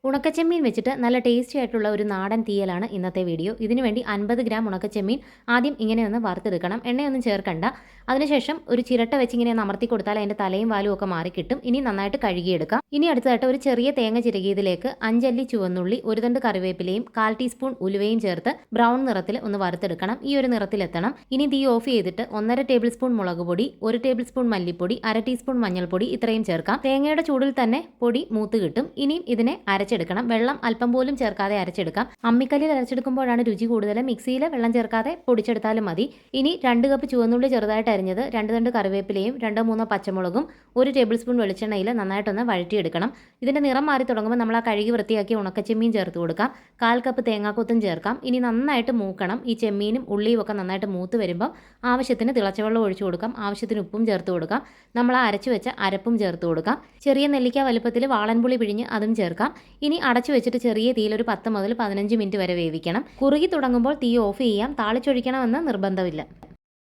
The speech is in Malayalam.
ഉണക്കച്ചെമ്മീൻ വെച്ചിട്ട് നല്ല ടേസ്റ്റി ആയിട്ടുള്ള ഒരു നാടൻ തീയലാണ് ഇന്നത്തെ വീഡിയോ. ഇതിനുവേണ്ടി 50 ഗ്രാം ഉണക്കച്ചെമ്മീൻ ആദ്യം ഇങ്ങനെയൊന്ന് വറുത്തെടുക്കണം. എണ്ണയൊന്നും ചേർക്കണ്ട. അതിനുശേഷം ഒരു ചിരട്ട വെച്ച് ഇങ്ങനെ അമർത്തി കൊടുത്താൽ അതിൻ്റെ തലയും വാലും ഒക്കെ മാറി കിട്ടും. ഇനി നന്നായിട്ട് കഴുകിയെടുക്കാം. ഇനി അടുത്തതായിട്ട് ഒരു ചെറിയ തേങ്ങ ചിരകിയതിലേക്ക് 5 അല്ലി ചുവന്നുള്ളി, 1 തണ്ട് കറിവേപ്പിലയും 1/4 ടീസ്പൂൺ ഉലുവയും ചേർത്ത് ബ്രൗൺ നിറത്തിൽ ഒന്ന് വറുത്തെടുക്കണം. ഈ ഒരു നിറത്തിലെത്തണം. ഇനി തീ ഓഫ് ചെയ്തിട്ട് 1.5 ടേബിൾ സ്പൂൺ മുളക് പൊടി, 1 ടേബിൾ സ്പൂൺ മല്ലിപ്പൊടി, 1/2 ടീസ്പൂൺ മഞ്ഞൾപ്പൊടി ഇത്രയും ചേർക്കാം. തേങ്ങയുടെ ചൂടിൽ തന്നെ പൊടി മൂത്ത് കിട്ടും. ഇനിയും ഇതിനെ അരച്ചെടുക്കണം. വെള്ളം അല്പം പോലും ചേർക്കാതെ അരച്ചെടുക്കാം. അമ്മിക്കല്ലിൽ അരച്ചെടുക്കുമ്പോഴാണ് രുചി കൂടുതൽ. മിക്സിയിൽ വെള്ളം ചേർക്കാതെ പൊടിച്ചെടുത്താലും മതി. ഇനി 2 കപ്പ് ചുവന്നുള്ളി ചെറുതായിട്ട് അരിഞ്ഞത്, 2 തണ്ട് കറിവേപ്പിലയും 2-3 പച്ചമുളകും 1 ടേബിൾ സ്പൂൺ വെളിച്ചെണ്ണയിൽ നന്നായിട്ടൊന്ന് വഴറ്റിയെടുക്കണം. ഇതിൻ്റെ നിറം മാറി തുടങ്ങുമ്പോൾ നമ്മൾ ആ കഴുകി വൃത്തിയാക്കി ഉണക്കച്ചെമ്മീൻ ചേർത്ത് കൊടുക്കാം. 1/4 കപ്പ് തേങ്ങാക്കൊത്തും ചേർക്കാം. ഇനി നന്നായിട്ട് മൂക്കണം. ഈ ചെമ്മീനും ഉള്ളിയും ഒക്കെ നന്നായിട്ട് മൂത്ത് വരുമ്പോൾ ആവശ്യത്തിന് തിളച്ചവെള്ളം ഒഴിച്ചു കൊടുക്കാം. ആവശ്യത്തിന് ഉപ്പും ചേർത്ത് കൊടുക്കാം. നമ്മൾ ആ അരച്ചു വെച്ച അരപ്പും ചേർത്ത് കൊടുക്കാം. ചെറിയ നെല്ലിക്ക വലുപ്പത്തിൽ വാളൻപുളി പിഴിഞ്ഞ് അതും ചേർക്കാം. ഇനി അടച്ചു വെച്ചിട്ട് ചെറിയ തീയിൽ ഒരു 10 മുതൽ 15 മിനിറ്റ് വരെ വേവിക്കണം. കുറുകി തുടങ്ങുമ്പോൾ തീ ഓഫ് ചെയ്യാം. താളിച്ചൊഴിക്കണമെന്ന് നിർബന്ധമില്ല.